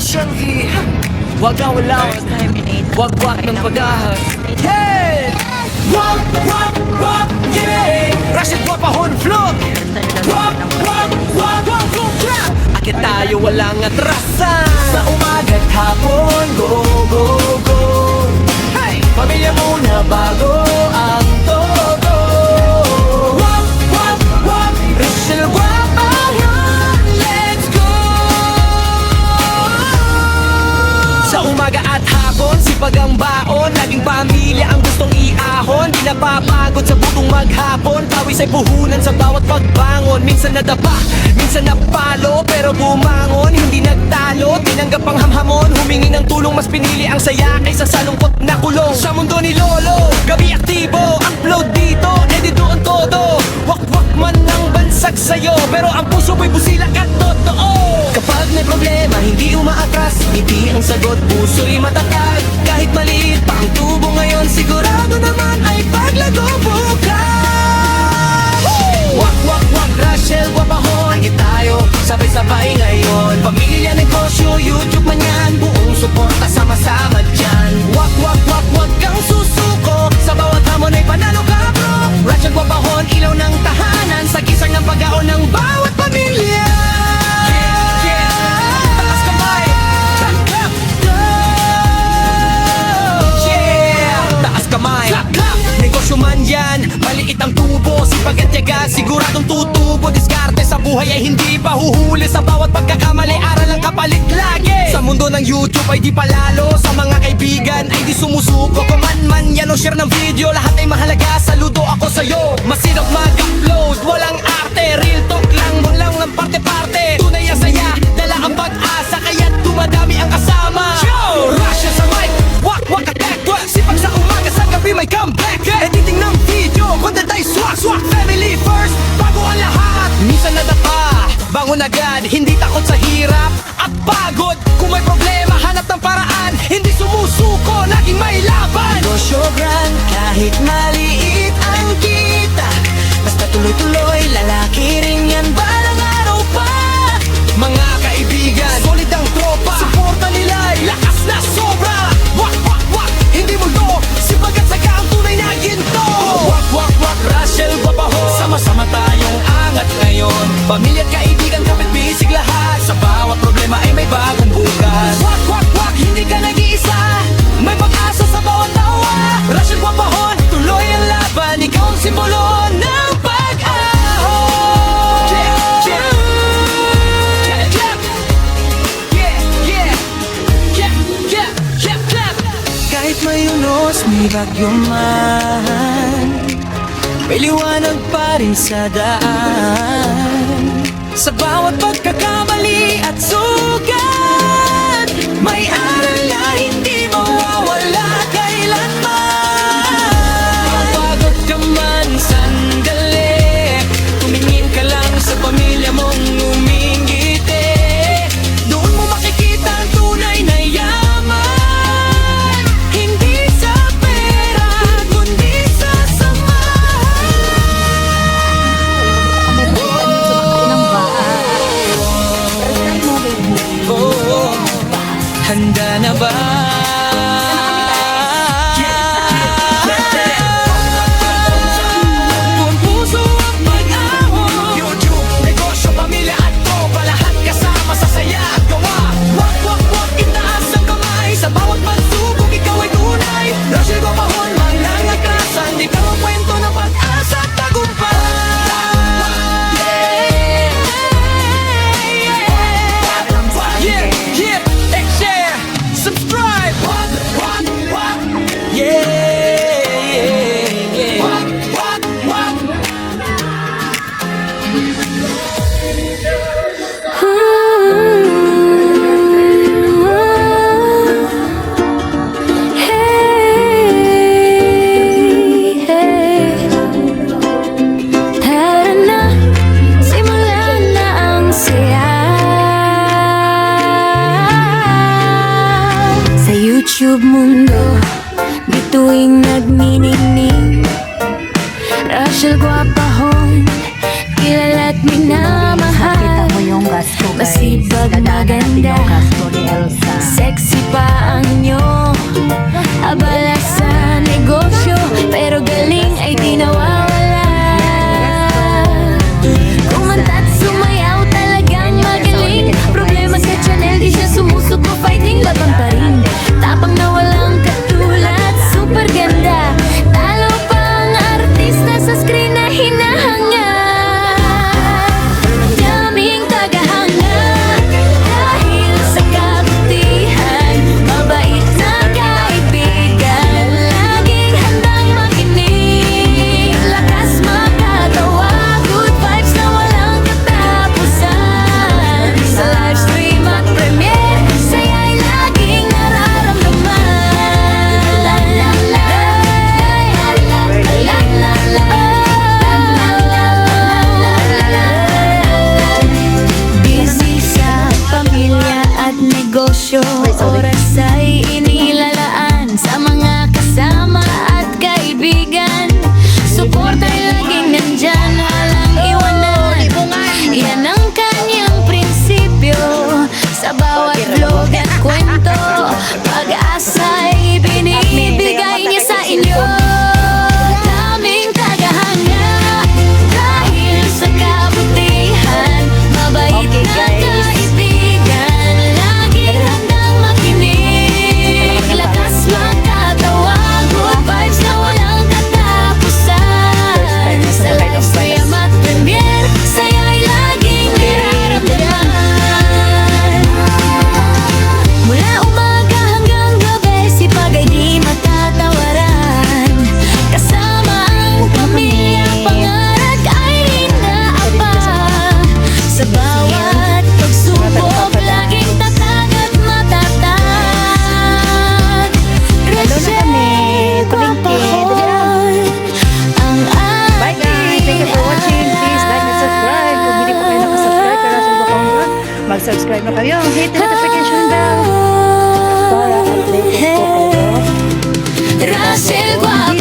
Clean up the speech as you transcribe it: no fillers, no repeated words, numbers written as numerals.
Siyempre, wag kang wala, wag ng pag-ahas. Hey! Wag, yeah! Rashid Guapahon vlog! Wag, akit tayo walang atrasan. Sa umaga't hapon, go, go, go. Hey! Pamilya muna bago ang todo. Wag, Rachel Guapahon, let's go! Sa umaga at hapon, sipag ang baon. Laging pamilya ang gustong iahon. Di napapagod sa butong maghapon. Pawis ay puhunan sa bawat pagbangon. Minsan nadapa, minsan napalo, pero bumangon, hindi nagtalo. Tinanggap ang hamhamon, humingi ng tulong. Mas pinili ang saya kaysa sa lungkot na kulong. Sa mundo ni Lolo, gabi aktibo, upload dito, edit doon todo. Wak-wak man ng bansag sa'yo, pero ang puso mo'y busilak at totoo. Kapag may problema, hindi umaatras, hindi ang sagot, puso'y matatag. Kahit maliit pa ang tubo ngayon, sigurado naman ay paglago bukas. Wak, Rachel Guapahon, hangit tayo, sabay-sabay ngayon. Pamilya, negosyo, YouTube man yan, buong suporta, sama-sama dyan. Wak, wag kang susuko, sa bawat hamon ay panalo ka bro. Rachel Guapahon, ilaw ng tahanan, sa gisang ng pag-aon ng bawat pamilya. Taas kamay, clap, taas kamay, negosyo man yan, maliit ang tubo, sipag at tiyaga, siguradong tutubo. Diskarte sa buhay ay hindi pa huhuli, sa bawat pagkakamali, aral ang kapalit lagi. Sa mundo ng YouTube ay di palalo, sa mga kaibigan ay di sumusuko. Kuman yan o share ng video, lahat ay mahalaga, saludo ako sa'yo. Masinop mag-upload, walang arte, real talk lang, walang ng parte-parte. Tunay ang saya, dala ang pag-asa, kaya't dumadami ang kasama. Yo! Russia sa mic, wak attack, sipag sa umaga, sa gabi may comeback. Editing ng video, content ay swak, family first, bago ang lahat. Minsan nadapa, bangon agad, hindi takot sa hirap at pagod. Kung may problema, hanap ng paraan, hindi sumusuko, laging may laban. Negosyo grand, kahit maliit ang kita, basta tuloy-tuloy, lalaki rin yan, balang araw pa. Mga kaibigan, solid ang tropa, suporta nila'y lakas na sobra. Wak, hindi multo, sipag at saga ang tunay na ginto. Wak, Rachel Guapahon, sama-sama tayong angat ngayon. Pamilya at kaibigan, kapit bisig lahat, sa bawat problema ay may bagong bukas. Wak, hindi ka nag-iisa, may pag-asa sa bawat tawa. Rachel Guapahon, tuloy ang laban, ikaw ang simbolo ng pag-ahon. Kahit may unos, may bagyo man, may liwanag pa rin sa daan. Sa bawat pagkakamali at sugat, may aral na hindi mawawala kailanman. Mapagod ka man sandali, tumingin ka lang sa pamilya mong umingiti. Doon mo makikita ang tunay na yaman, hindi sa pera, kundi sa handa na ba? Buong puso ang pag-ahon, YouTube, negosyo, pamilya at tropa, lahat kasama sa saya at gawa. Wak, itaas ang kamay, sa bawat pagsubok ikaw ay tunay. Rachel Guapahon, walang atrasan, ikaw ang kwento ng pag-asa at tagumpay. Subscribe! YouTube mundo, bituing nagniningning. Rachel Guapahon, kilala't minamahal, Kita mo yung gasto guys. masipag Dadaanan natin maganda, yung gasto ni Elsa. subscribe na kayo. Hit the notification bell. Russell Guapo